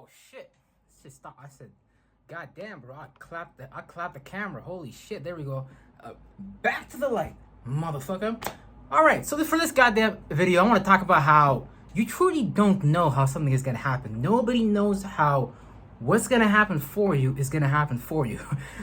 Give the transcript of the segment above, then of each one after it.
Oh shit. Let's just stop. I said, God damn, bro. I clapped the camera. Holy shit. There we go. Back to the light, motherfucker. Alright, so for this goddamn video, I want to talk about how you truly don't know how something is gonna happen. Nobody knows how what's gonna happen for you is gonna happen for you.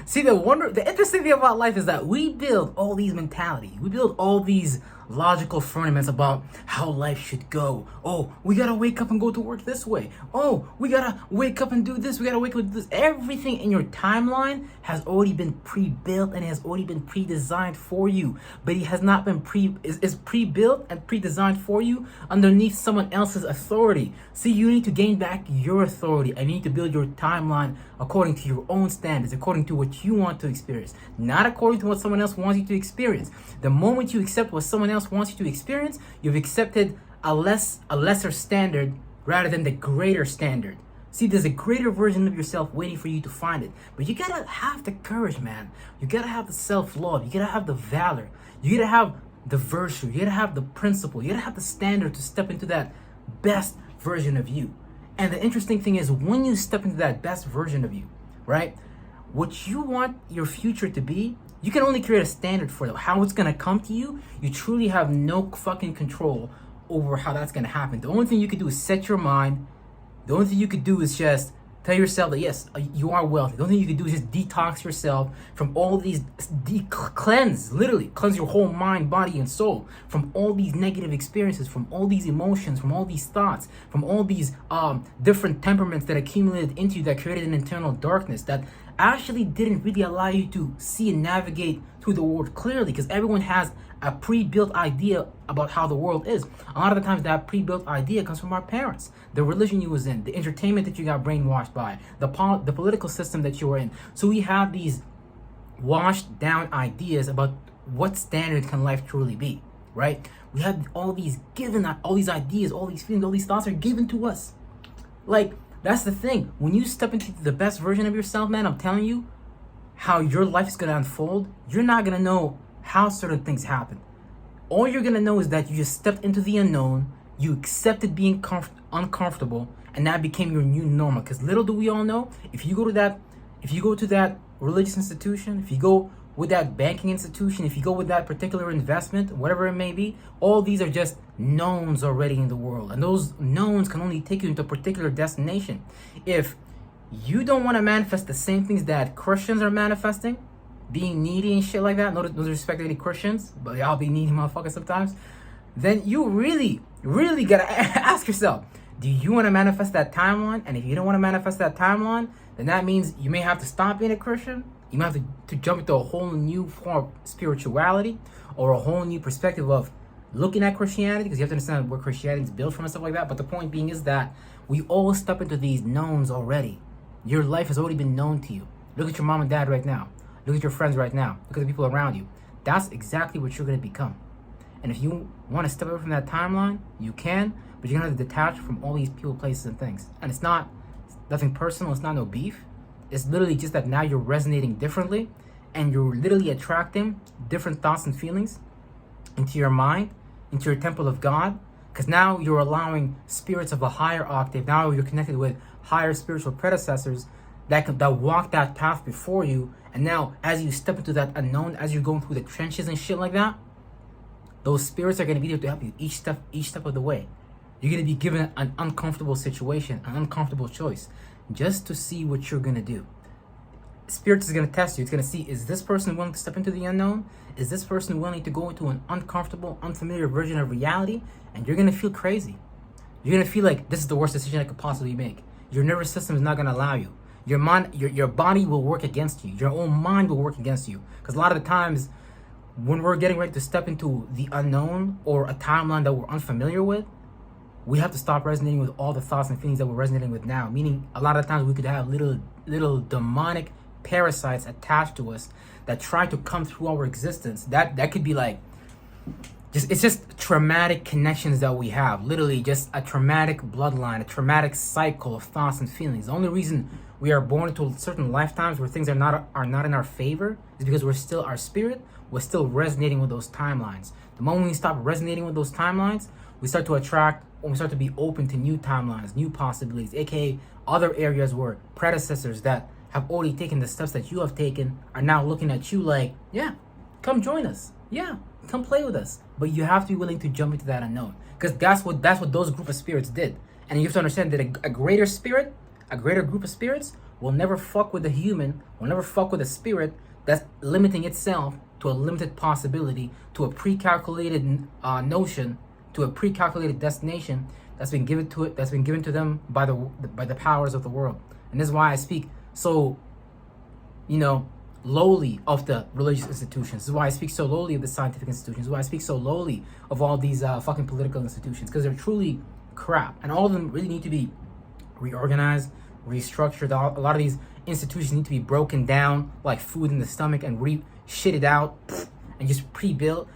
See, the interesting thing about life is that we build all these mentalities. We build all these logical fundaments about how life should go. Oh, we gotta wake up and go to work this way. Oh, we gotta wake up and do this. We gotta wake up and do this. Everything in your timeline has already been pre-built and has already been pre-designed for you. But it has not been is pre-built and pre-designed for you underneath someone else's authority. See, you need to gain back your authority and you need to build your timeline according to your own standards, according to what you want to experience, not according to what someone else wants you to experience. The moment you accept what someone else wants you to experience, you've accepted a lesser standard rather than the greater standard. See, there's a greater version of yourself waiting for you to find it. But you gotta have the courage, man. You gotta have the self-love. You gotta have the valor. You gotta have the virtue. You gotta have the principle. You gotta have the standard to step into that best version of you. And the interesting thing is, when you step into that best version of you, right? What you want your future to be, you can only create a standard for it. How it's gonna come to you, you truly have no fucking control over how that's gonna happen. The only thing you can do is set your mind. The only thing you could do is just tell yourself that yes, you are wealthy. The only thing you can do is just detox yourself from all these, literally cleanse your whole mind, body, and soul from all these negative experiences, from all these emotions, from all these thoughts, from all these different temperaments that accumulated into you that created an internal darkness that actually didn't really allow you to see and navigate through the world clearly, because everyone has a pre-built idea about how the world is. A lot of the times that pre-built idea comes from our parents, the religion you was in, the entertainment that you got brainwashed by, the political system that you were in. So we have these washed down ideas about what standard can life truly be, right? We have all these ideas, all these feelings, all these thoughts are given to us. Like, that's the thing. When you step into the best version of yourself, man, I'm telling you, how your life is going to unfold, you're not going to know how certain things happen. All you're going to know is that you just stepped into the unknown, you accepted being uncomfortable, and that became your new normal. Because little do we all know, if you go to that religious institution, if you go with that banking institution, if you go with that particular investment, whatever it may be, all these are just knowns already in the world. And those knowns can only take you into a particular destination. If you don't want to manifest the same things that Christians are manifesting, being needy and shit like that, no disrespect to any Christians, but y'all be needy motherfuckers sometimes, then you really, really gotta ask yourself, do you want to manifest that timeline? And if you don't want to manifest that timeline, then that means you may have to stop being a Christian. You might have to jump into a whole new form of spirituality or a whole new perspective of looking at Christianity, because you have to understand where Christianity is built from and stuff like that. But the point being is that we all step into these knowns already. Your life has already been known to you. Look at your mom and dad right now. Look at your friends right now. Look at the people around you. That's exactly what you're going to become. And if you want to step away from that timeline, you can, but you're going to have to detach from all these people, places, and things. And it's nothing personal. It's not no beef. It's literally just that now you're resonating differently and you're literally attracting different thoughts and feelings into your mind, into your temple of God, because now you're allowing spirits of a higher octave. Now you're connected with higher spiritual predecessors that walk that path before you. And now as you step into that unknown, as you're going through the trenches and shit like that, those spirits are going to be there to help you each step of the way. You're going to be given an uncomfortable situation, an uncomfortable choice, just to see what you're going to do. Spirit is going to test you. It's going to see, is this person willing to step into the unknown? Is this person willing to go into an uncomfortable, unfamiliar version of reality? And you're going to feel crazy. You're going to feel like this is the worst decision I could possibly make. Your nervous system is not going to allow you. Your mind, your body will work against you. Your own mind will work against you. Because a lot of the times, when we're getting ready to step into the unknown or a timeline that we're unfamiliar with, we have to stop resonating with all the thoughts and feelings that we're resonating with now. Meaning, a lot of times we could have little demonic parasites attached to us that try to come through our existence. That could be like, it's just traumatic connections that we have. Literally just a traumatic bloodline, a traumatic cycle of thoughts and feelings. The only reason we are born into certain lifetimes where things are not in our favor is because our spirit was still resonating with those timelines. The moment we stop resonating with those timelines, we start to attract when we start to be open to new timelines, new possibilities, aka other areas where predecessors that have already taken the steps that you have taken are now looking at you like, yeah, come join us. Yeah, come play with us. But you have to be willing to jump into that unknown. Because that's what those group of spirits did. And you have to understand that a greater spirit, a greater group of spirits will never fuck with a human, will never fuck with a spirit that's limiting itself to a limited possibility, to a pre-calculated notion, to a pre-calculated destination that's been given to it, that's been given to them by the powers of the world. And this is why I speak so, lowly of the religious institutions. This is why I speak so lowly of the scientific institutions. This is why I speak so lowly of all these fucking political institutions, because they're truly crap, and all of them really need to be reorganized, restructured. A lot of these institutions need to be broken down like food in the stomach and shitted out and just pre-built.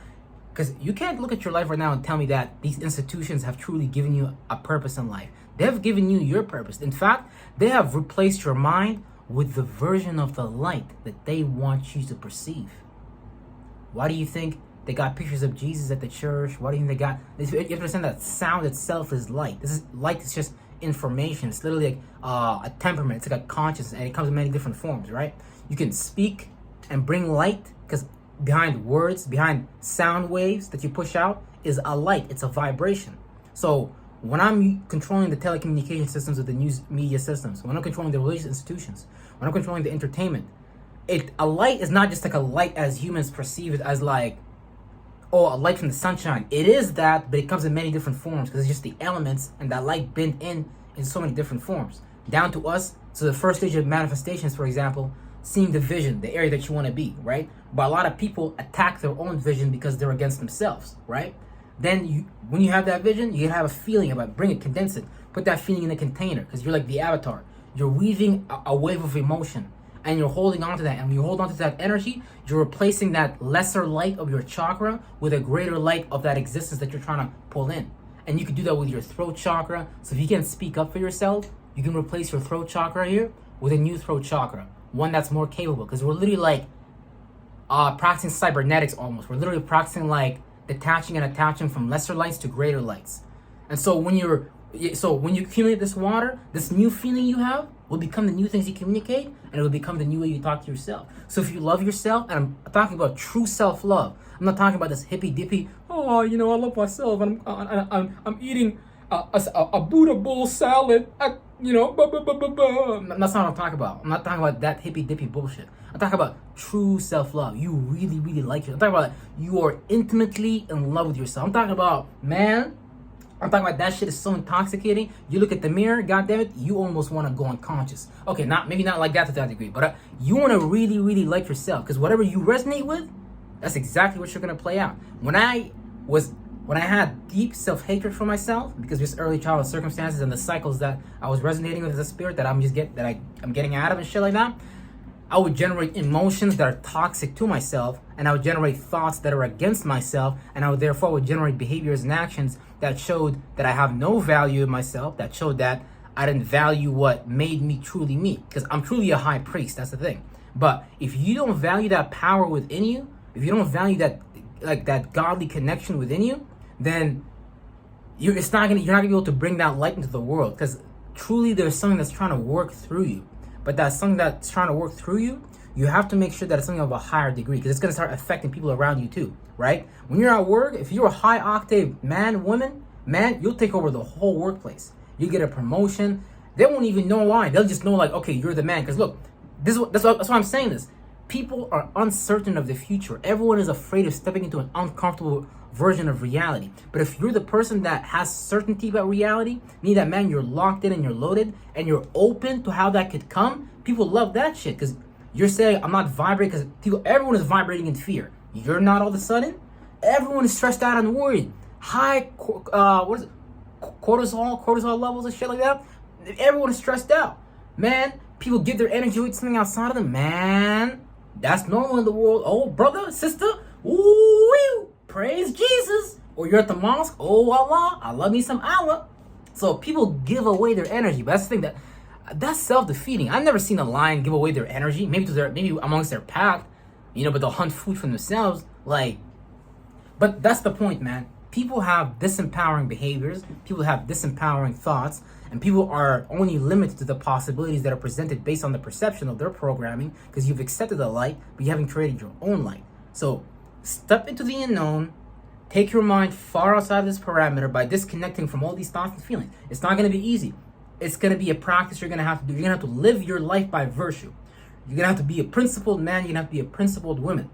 Because you can't look at your life right now and tell me that these institutions have truly given you a purpose in life. They have given you your purpose. In fact, they have replaced your mind with the version of the light that they want you to perceive. Why do you think they got pictures of Jesus at the church? Why do you think they got... You have to understand that sound itself is light. Light is just information. It's literally like a temperament. It's like a consciousness, and it comes in many different forms, right? You can speak and bring light, because behind words, behind sound waves that you push out is a light. It's a vibration. So when I'm controlling the telecommunication systems of the news media systems, when I'm controlling the religious institutions, when I'm controlling the entertainment, a light is not just like a light as humans perceive it as like, oh, a light from the sunshine. It is that, but it comes in many different forms, because it's just the elements and that light bent in so many different forms. Down to us, so the first stage of manifestations, for example, seeing the vision, the area that you want to be, right? But a lot of people attack their own vision because they're against themselves, right? Then when you have that vision, you have a feeling about it. Bring it, condense it, put that feeling in a container, because you're like the avatar. You're weaving a wave of emotion, and you're holding on to that. And when you hold on to that energy, you're replacing that lesser light of your chakra with a greater light of that existence that you're trying to pull in. And you can do that with your throat chakra. So if you can't speak up for yourself, you can replace your throat chakra here with a new throat chakra, one that's more capable. Because we're literally like practicing cybernetics almost. We're literally practicing like detaching and attaching from lesser lights to greater lights. And so when you accumulate this water, this new feeling you have will become the new things you communicate, and it will become the new way you talk to yourself. So if you love yourself, and I'm talking about true self-love, I'm not talking about this hippy-dippy, oh, I love myself, and I'm eating a Buddha bowl salad, That's not what I'm talking about. I'm not talking about that hippy-dippy bullshit. I'm talking about true self-love. You really, really like yourself. I'm talking about you are intimately in love with yourself. I'm talking about, I'm talking about that shit is so intoxicating. You look at the mirror, goddammit, you almost want to go unconscious. Okay, maybe not like that to that degree, but you want to really, really like yourself, because whatever you resonate with, that's exactly what you're gonna play out. When I had deep self-hatred for myself because of just early childhood circumstances and the cycles that I was resonating with as a spirit that I'm getting out of and shit like that, I would generate emotions that are toxic to myself, and I would generate thoughts that are against myself, and I would therefore generate behaviors and actions that showed that I have no value in myself, that showed that I didn't value what made me truly me, because I'm truly a high priest, that's the thing. But if you don't value that power within you, if you don't value that godly connection within you, then you're not gonna be able to bring that light into the world, because truly there's something that's trying to work through you. But that's something that's trying to work through you, you have to make sure that it's something of a higher degree, because it's going to start affecting people around you too, right? When you're at work, if you're a high octave man, you'll take over the whole workplace. You get a promotion. They won't even know why. They'll just know like, okay, you're the man. Because look, that's why I'm saying this. People are uncertain of the future. Everyone is afraid of stepping into an uncomfortable version of reality. But if you're the person that has certainty about reality, meaning that, man, you're locked in and you're loaded and you're open to how that could come, people love that shit, because you're saying, I'm not vibrating, because everyone is vibrating in fear. You're not all of a sudden. Everyone is stressed out and worried. High cortisol levels and shit like that. Everyone is stressed out. Man, people give their energy away to something outside of them. Man, that's normal in the world. Oh, brother, sister, ooh, praise Jesus. Or you're at the mosque, oh Allah, I love me some Allah. So people give away their energy, but that's the thing, that's self-defeating. I've never seen a lion give away their energy, maybe amongst their pack, but they'll hunt food for themselves. But that's the point, man. people have disempowering behaviors, people have disempowering thoughts, and people are only limited to the possibilities that are presented based on the perception of their programming, because you've accepted the light, but you haven't created your own light. So step into the unknown, take your mind far outside this parameter by disconnecting from all these thoughts and feelings. It's not going to be easy. It's going to be a practice you're going to have to do. You're going to have to live your life by virtue. You're going to have to be a principled man. You're going to have to be a principled woman.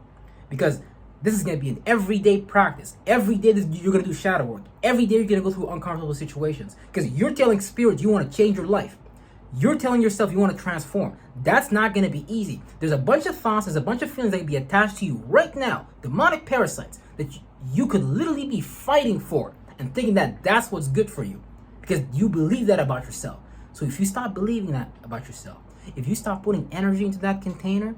Because this is going to be an everyday practice. Every day you're going to do shadow work. Every day you're going to go through uncomfortable situations. Because you're telling spirit you want to change your life. You're telling yourself you want to transform. That's not going to be easy. There's a bunch of thoughts, there's a bunch of feelings that can be attached to you right now. Demonic parasites that you could literally be fighting for and thinking that that's what's good for you. Because you believe that about yourself. So if you stop believing that about yourself, if you stop putting energy into that container,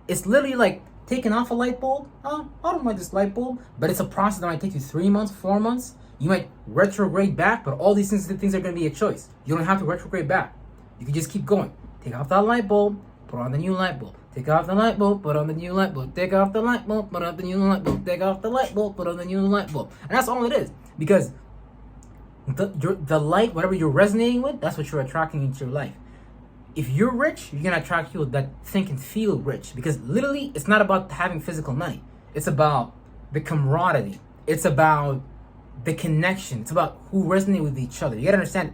it's literally like taking off a light bulb. Oh, I don't like this light bulb. But it's a process that might take you 3 months, 4 months. You might retrograde back, but all these things are going to be a choice. You don't have to retrograde back. You can just keep going. Take off that light bulb, put on the new light bulb. Take off the light bulb, put on the new light bulb. Take off the light bulb, put on the new light bulb. Take off the light bulb, put on the new light bulb. And that's all it is. Because the light, whatever you're resonating with, that's what you're attracting into your life. If you're rich, you're going to attract people that think and feel rich. Because literally, it's not about having physical money. It's about the camaraderie. It's about the connection. It's about who resonate with each other. You got to understand,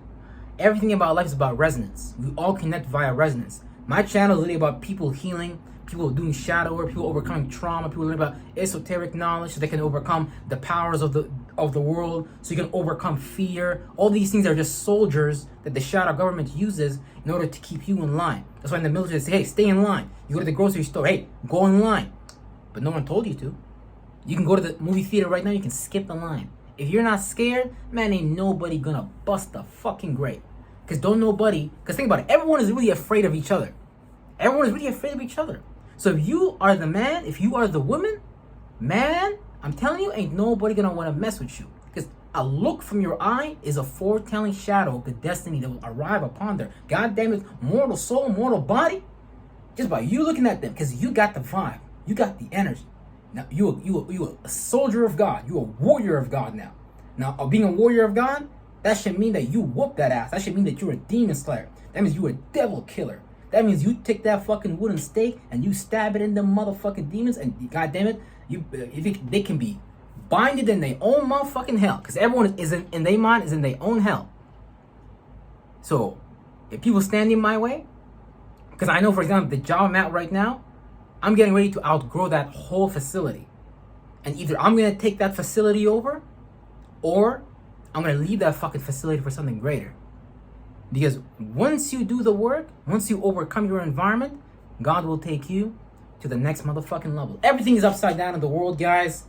everything about life is about resonance. We all connect via resonance. My channel is really about people healing, people doing shadow work, people overcoming trauma, people learning about esoteric knowledge so they can overcome the powers of the world, so you can overcome fear. All these things are just soldiers that the shadow government uses in order to keep you in line. That's why in the military they say, hey, stay in line. You go to the grocery store, hey, go in line. But no one told you to. You can go to the movie theater right now, you can skip the line. If you're not scared, man, ain't nobody gonna bust the fucking grape. Because think about it, everyone is really afraid of each other. Everyone is really afraid of each other. So if you are the man, if you are the woman, man, I'm telling you, ain't nobody gonna want to mess with you. Because a look from your eye is a foretelling shadow of the destiny that will arrive upon them. God damn it, mortal soul, mortal body, just by you looking at them, because you got the vibe, you got the energy. Now you a soldier of God, you a warrior of God now. Now, being a warrior of God, that should mean that you whoop that ass. That should mean that you're a demon slayer. That means you're a devil killer. That means you take that fucking wooden stake and you stab it in them motherfucking demons, and goddamn it, they can be binded in their own motherfucking hell. Because everyone is in their mind is in their own hell. So if people stand in my way, because I know, for example, the job I'm at right now, I'm getting ready to outgrow that whole facility. And either I'm going to take that facility over, or I'm going to leave that fucking facility for something greater. Because once you do the work, once you overcome your environment, God will take you to the next motherfucking level. Everything is upside down in the world, guys.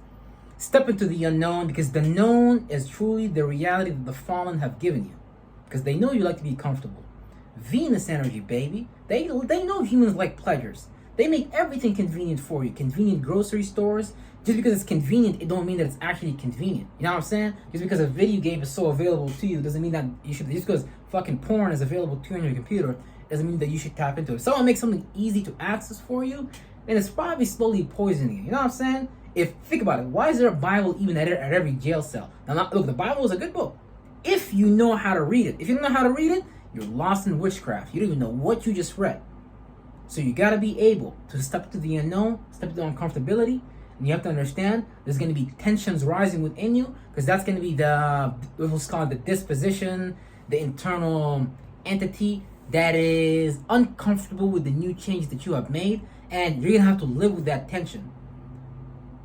Step into the unknown, because the known is truly the reality that the fallen have given you. Because they know you like to be comfortable. Venus energy, baby. They know humans like pleasures. They make everything convenient for you. Convenient grocery stores. Just because it's convenient, it don't mean that it's actually convenient. You know what I'm saying? Just because a video game is so available to you doesn't mean that you should. Just because fucking porn is available to you on your computer doesn't mean that you should tap into it. If someone makes something easy to access for you, then it's probably slowly poisoning you. You know what I'm saying? Think about it. Why is there a Bible even at every jail cell? Now, look, the Bible is a good book if you know how to read it. If you don't know how to read it, you're lost in witchcraft. You don't even know what you just read. So you got to be able to step into the unknown, step into uncomfortability, and you have to understand there's going to be tensions rising within you, because that's going to be what's called the disposition, the internal entity that is uncomfortable with the new changes that you have made, and you're going to have to live with that tension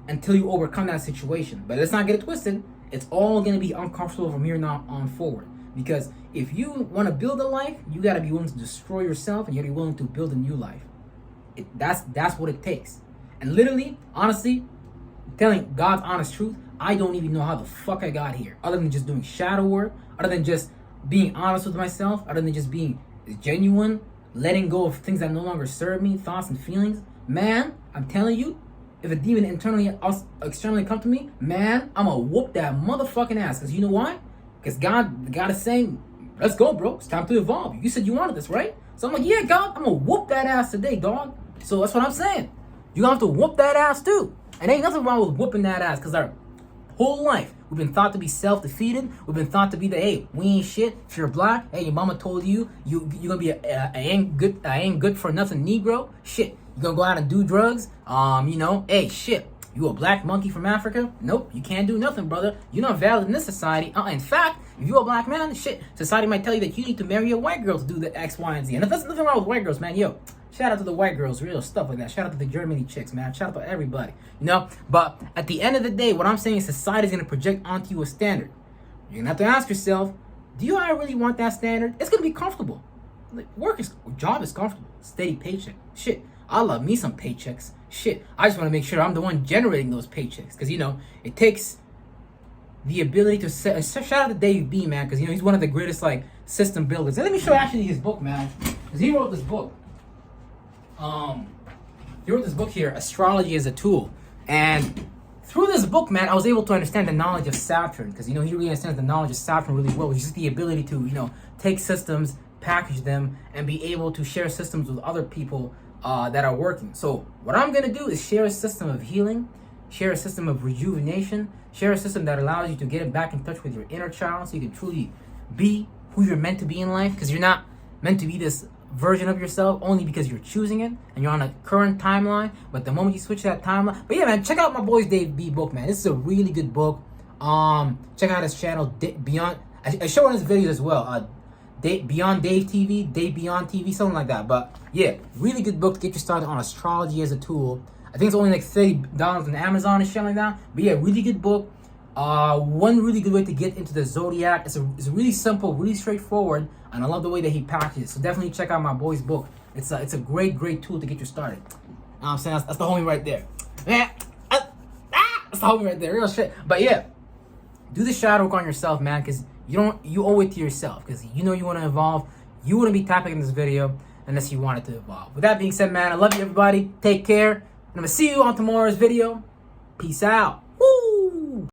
until you overcome that situation. But let's not get it twisted. It's all going to be uncomfortable from here on forward. Because if you want to build a life, you got to be willing to destroy yourself, and you got to be willing to build a new life. That's what it takes. And literally, honestly, telling God's honest truth, I don't even know how the fuck I got here. Other than just doing shadow work, other than just being honest with myself, other than just being genuine, letting go of things that no longer serve me, thoughts and feelings. Man, I'm telling you, if a demon externally come to me, man, I'm gonna whoop that motherfucking ass. Because you know why? Because God is saying, let's go, bro. It's time to evolve. You said you wanted this, right? So I'm like, yeah, God, I'm gonna whoop that ass today, dog. So that's what I'm saying. You gonna have to whoop that ass too. And ain't nothing wrong with whooping that ass, because our whole life We've been thought to be self-defeated. We've been thought to be the, hey, we ain't shit. If you're black, hey, your mama told you you're gonna be a ain't good for nothing Negro. Shit, you gonna go out and do drugs. Hey, shit. You a black monkey from Africa? Nope, you can't do nothing, brother. You're not valid in this society. In fact, if you're a black man, shit, society might tell you that you need to marry a white girl to do the X, Y, and Z. And there's nothing wrong with white girls, man. Yo, shout out to the white girls, real stuff like that. Shout out to the Germany chicks, man. Shout out to everybody, But at the end of the day, what I'm saying is society's gonna project onto you a standard. You're gonna have to ask yourself, do I really want that standard? It's gonna be comfortable. Like, job is comfortable. Steady paycheck. Shit, I love me some paychecks. Shit, I just want to make sure I'm the one generating those paychecks. Because, it takes the ability to set. Shout out to Dave B, man. Because, he's one of the greatest, system builders. And let me show you actually his book, man. Because he wrote this book. He wrote this book here, Astrology as a Tool. And through this book, man, I was able to understand the knowledge of Saturn. Because, he really understands the knowledge of Saturn really well. Which is just the ability to, take systems, package them, and be able to share systems with other people that are working. So what I'm going to do is share a system of healing, share a system of rejuvenation, share a system that allows you to get back in touch with your inner child so you can truly be who you're meant to be in life, because you're not meant to be this version of yourself only because you're choosing it and you're on a current timeline. But the moment you switch that timeline, but yeah, man, check out my boy's Dave B book, man. This is a really good book. Check out his channel, Beyond. I show in his videos as well. Beyond Dave TV, Dave Beyond TV, something like that. But yeah, really good book to get you started on astrology as a tool. I think it's only like $30 on Amazon and shit like that. But yeah, really good book. One really good way to get into the zodiac. It's really simple, really straightforward, and I love the way that he packages it. So definitely check out my boy's book. It's a great tool to get you started. You know what I'm saying? That's the homie right there. Man, that's the homie right there. Real shit. But yeah, do the shadow work on yourself, man, because you owe it to yourself, because you want to evolve. You wouldn't be tapping in this video unless you wanted to evolve. With that being said, man, I love you, everybody. Take care. And I'm going to see you on tomorrow's video. Peace out.